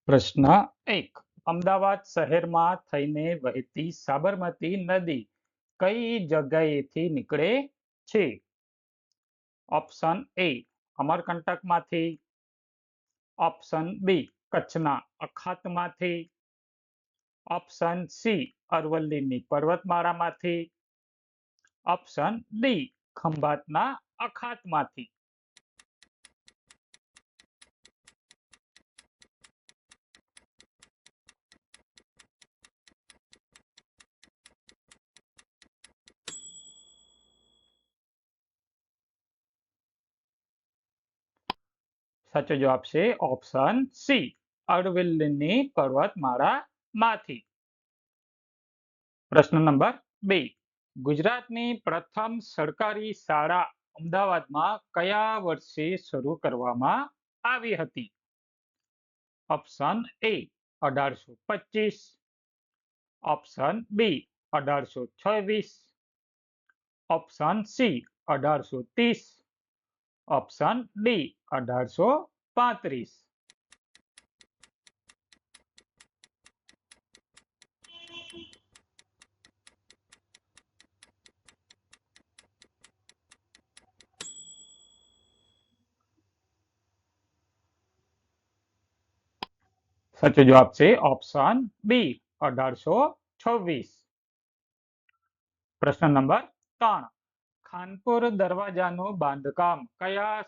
પ્રશ્ન 1. અમદાવાદ શહેરમાં થઈને વહેતી સાબરમતી નદી કઈ જગ્યાએથી નીકળે છે? ઓપ્શન એ અમરકંટકમાંથી, ઓપ્શન બી કચ્છના અખાતમાંથી, ઓપ્શન સી અરવલ્લીની પર્વતમાળામાંથી, ઓપ્શન ડી ખંભાતના અખાતમાંથી. સાચો જવાબ છે ઓપ્શન સી અરવલ્લીની પર્વતમાળામાંથી. પ્રશ્ન નંબર 2. ગુજરાતની પ્રથમ સરકારી શાળા અમદાવાદમાં કયા વર્ષે શરૂ કરવામાં આવી હતી? Option A 1825, option B 1826, option C 1830, option D 1835. સાચો જવાબ છે ઓપ્શન બી 1826. પ્રશ્ન નંબર 3. ખાનપુર દરવાજાનું બાંધકામ કયા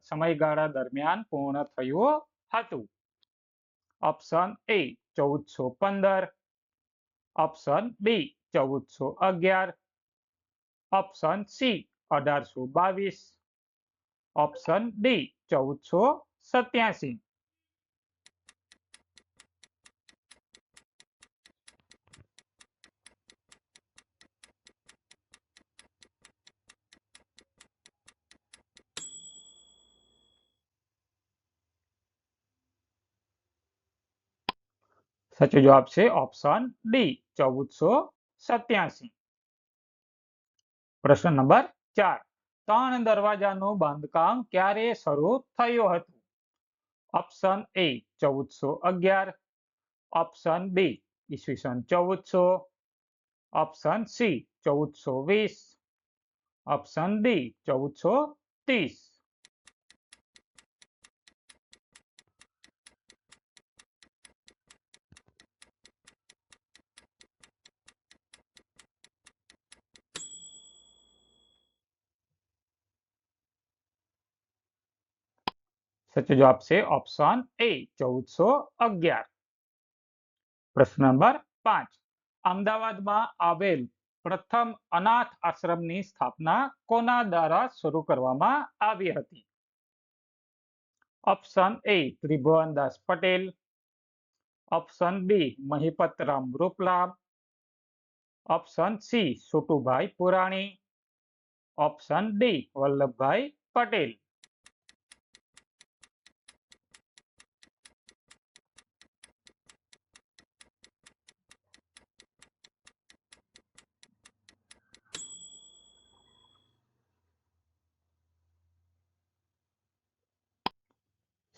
સમયગાળા દરમિયાન પૂર્ણ થયું હતું? Option A 1415, option B 1411, option C 1822, option D 1487. સાચો જવાબ છે ઓપ્શન ડી 1487. પ્રશ્ન નંબર 4. ત્રણ દરવાજાનું બાંધકામ ક્યારે શરૂ થયું હતું? ઓપ્શન એ 1411, ઓપ્શન બી ઈસવીસન 1400, ઓપ્શન સી 1420, ઓપ્શન ડી 1430. સાચો જવાબ છે ઓપ્શન એ 1411. પ્રશ્ન નંબર 5. અમદાવાદમાં આવેલ પ્રથમ અનાથ આશ્રમની સ્થાપના કોના દ્વારા શરૂ કરવામાં આવી હતી? Option A Tribhuvandas Patel, option B Mahipatram Ruplal, option C Chhotubhai Purani, option D Vallabhbhai Patel.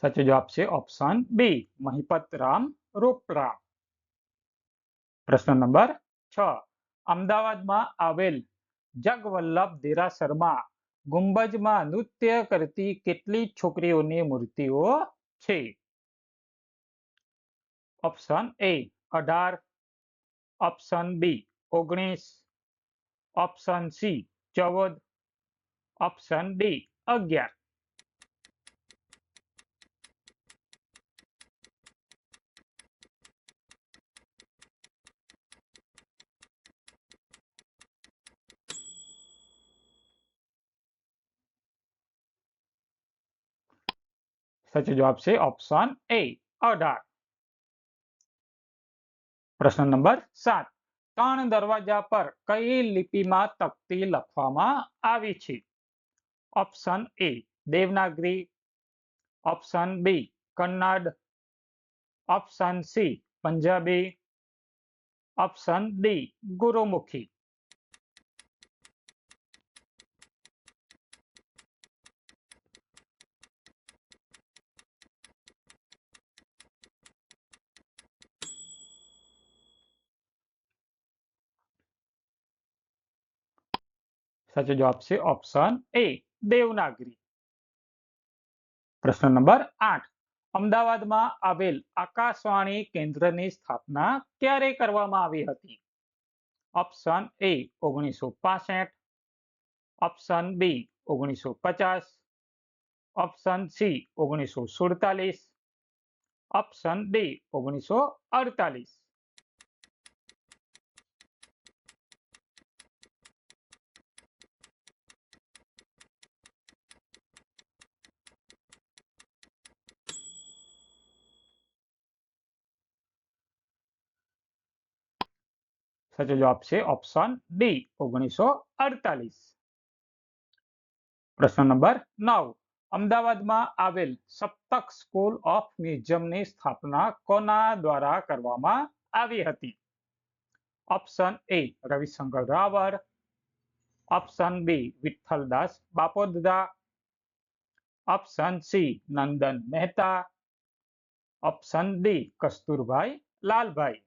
સાચો જવાબ છે ઓપ્શન બી મહિપતરામ રૂપલાલ. પ્રશ્ન નંબર 6. અમદાવાદમાં આવેલ જગવલ્લભ દેરાસરમાં ગુંબજમાં નૃત્ય કરતી કેટલી છોકરીઓની મૂર્તિઓ છે? Option A 18, option B 19, option C 14, option D 11. સાચો જવાબ છે ઓપ્શન એ 18. પ્રશ્ન નંબર 7. ત્રણ દરવાજા પર કઈ લિપિમાં તકતી લખવામાં આવી છે? Option A Devanagari, option B Kannada, option C Punjabi, option D Gurmukhi. સાચો જવાબ છે ઓપ્શન એ દેવનાગરી. પ્રશ્ન નંબર 8. અમદાવાદમાં આવેલ આકાશવાણી કેન્દ્રની સ્થાપના ક્યારે કરવામાં આવી હતી? Option A 1965, option B 1950, option C 1947, option D 1948. સાચો જવાબ છે ઓપ્શન ડી 1948. પ્રશ્ન નંબર 9. અમદાવાદમાં આવેલ સપ્તક સ્કૂલ ઓફ મ્યુઝિયમની સ્થાપના કોના દ્વારા કરવામાં આવી હતી? Option A Ravishankar Raval, option B Vitthaldas Bapodara, option C Nandan Mehta, option D Kasturbhai Lalbhai.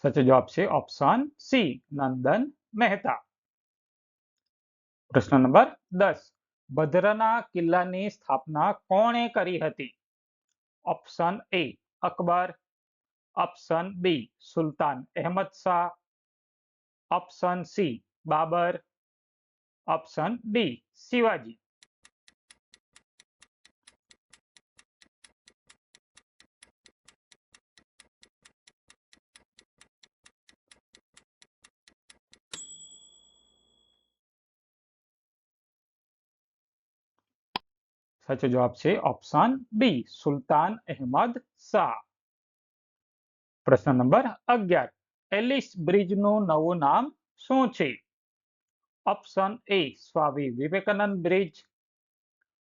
સાચો જવાબ છે ઓપ્શન સી નંદન મહેતા. પ્રશ્ન નંબર 10. ભદ્રના કિલ્લાની સ્થાપના કોણે કરી હતી? Option A Akbar, option B Sultan Ahmed Shah, option C Babur, option D Shivaji. સાચો જવાબ છે ઓપ્શન બી સુલતાન અહેમદ શાહ. પ્રશ્ન નંબર 11. એલિસ બ્રિજનું નવું નામ શું છે? Option A Swami Vivekananda bridge,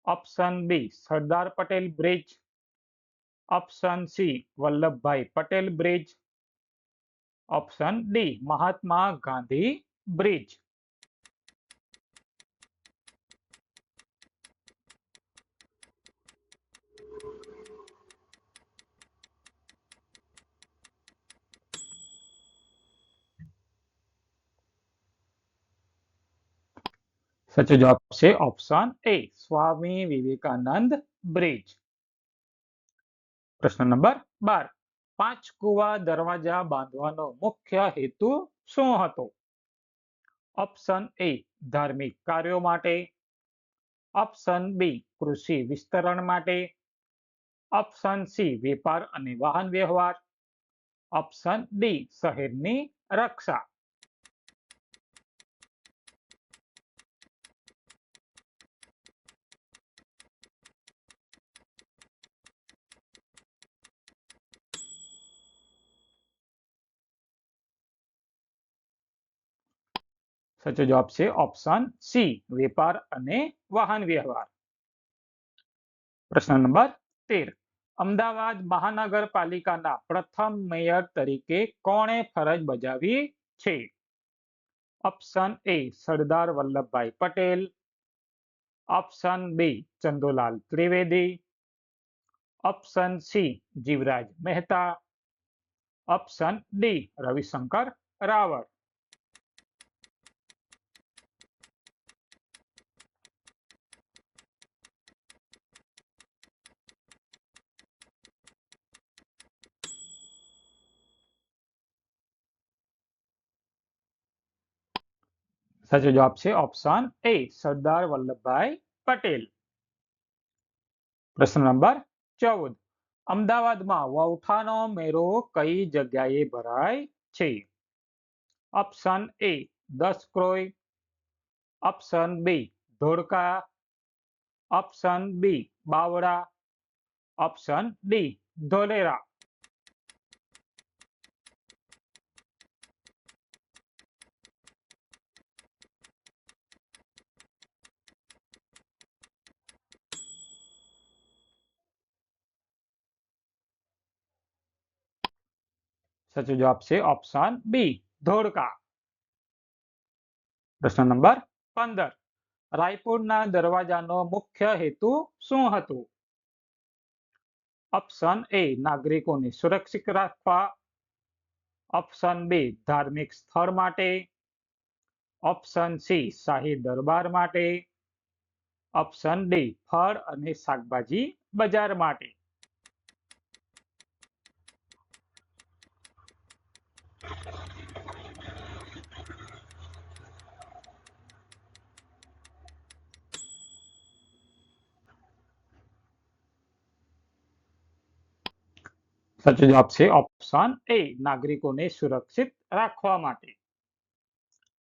option B Sardar Patel bridge, option C Vallabhbhai Patel bridge, option D Mahatma Gandhi bridge. સાચો જવાબ છે option A Swami Vivekananda bridge. પ્રશ્ન નંબર 12. પાંચ કુવા દરવાજા બાંધવાનો મુખ્ય હેતુ શું હતો? ઓપ્શન એ ધાર્મિક કાર્યો માટે, ઓપ્શન બી કૃષિ વિસ્તરણ માટે, ઓપ્શન સી વેપાર અને વાહન વ્યવહાર, ઓપ્શન ડી શહેરની રક્ષા. સાચો જવાબ છે ઓપ્શન સી વેપાર અને વાહન વ્યવહાર. પ્રશ્ન નંબર 13. અમદાવાદ મહાનગરપાલિકાના પ્રથમ મેયર તરીકે કોણે ફરજ બજાવી છે? Option A Sardar Vallabhbhai Patel, option B Chandulal Trivedi, option C Jivraj Mehta, option D Ravishankar Raval. સાચો જવાબ છે ઓપ્શન એ સરદાર વલ્લભભાઈ પટેલ. પ્રશ્ન નંબર 14. અમદાવાદમાં વૌઠાનો મેળો કઈ જગ્યાએ ભરાય છે? ઓપ્શન એ 10 ક્રોય, option B Dholka, option B Bavla, option D Dholera. સાચો જવાબ છે ઓપ્શન બી ધોળકા. પ્રશ્ન નંબર 15. રાયપુરના દરવાજાનો મુખ્ય હેતુ શું હતો? ઓપ્શન એ નાગરિકોને સુરક્ષિત રાખવા, ઓપ્શન બી ધાર્મિક સ્થળ માટે, ઓપ્શન સી શાહી દરબાર માટે, ઓપ્શન ડી ફળ અને શાકભાજી બજાર માટે. સાચો જવાબ છે ઓપ્શન એ નાગરિકોને સુરક્ષિત રાખવા માટે.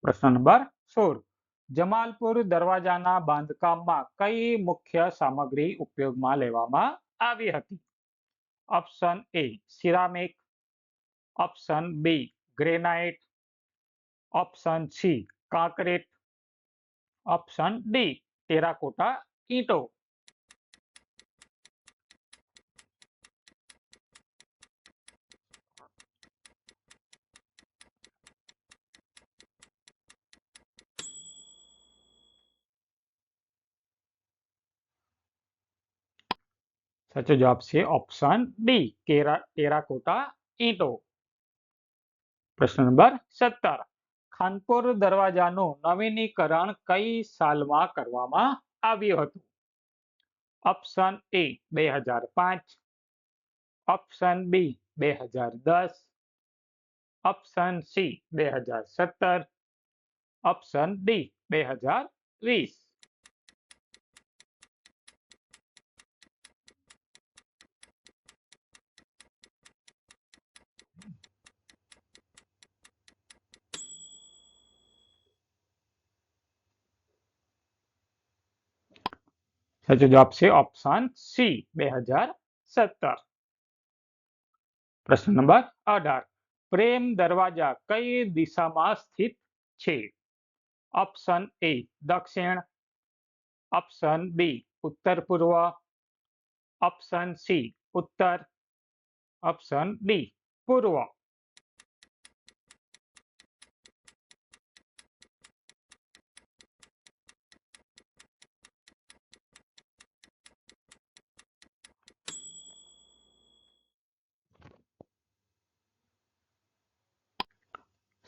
પ્રશ્ન નંબર 16. જમાલપુર દરવાજાના બાંધકામમાં કઈ મુખ્ય સામગ્રી ઉપયોગમાં લેવામાં આવી હતી? Option A ceramic, option B granite, option C concrete, option D terracotta ઈંટો. સાચો જવાબ છે ઓપ્શન ડી ટેરાકોટા ઈંટો. પ્રશ્ન નંબર 17. ખાનપુર દરવાજાનું નવીનીકરણ કઈ સાલમાં કરવામાં આવ્યું હતું? Option A 2005, option B 2010, option C 2017, option D 2020. સાચો જવાબ છે ઓપ્શન સી 2017. પ્રશ્ન નંબર 18. પ્રેમ દરવાજા કઈ દિશામાં સ્થિત છે? ઓપ્શન એ દક્ષિણ, ઓપ્શન બી ઉત્તર પૂર્વ, ઓપ્શન સી ઉત્તર, ઓપ્શન ડી પૂર્વ.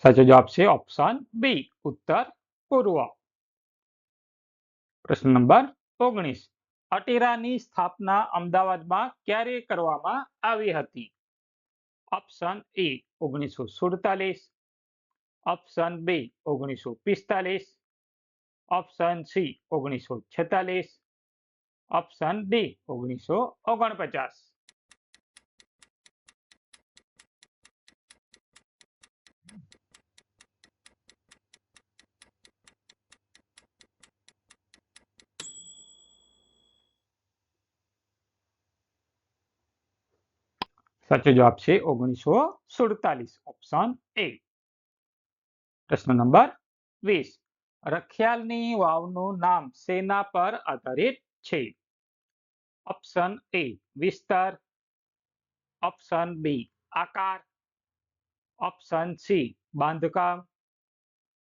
સાચો જવાબ છે ઓપ્શન બી ઉત્તર પૂર્વ. પ્રશ્ન નંબર 19. અટીરાની સ્થાપના અમદાવાદમાં ક્યારે કરવામાં આવી હતી? Option A 1947, option B 1945, option C 1946, option D 1949. સાચો જવાબ છે 1947, ઓપ્શન એ. પ્રશ્ન નંબર 20. રખિયાલની વાવનું નામ શેના પર આધારિત છે? ઓપ્શન એ વિસ્તાર, ઓપ્શન બી આકાર, ઓપ્શન સી બાંધકામ,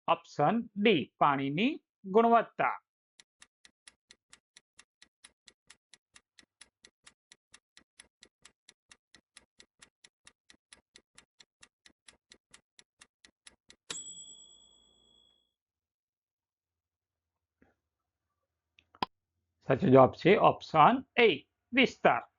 ઓપ્શન ડી પાણીની ગુણવત્તા. સાચો જવાબ છે ઓપ્શન એ વિસ્તાર.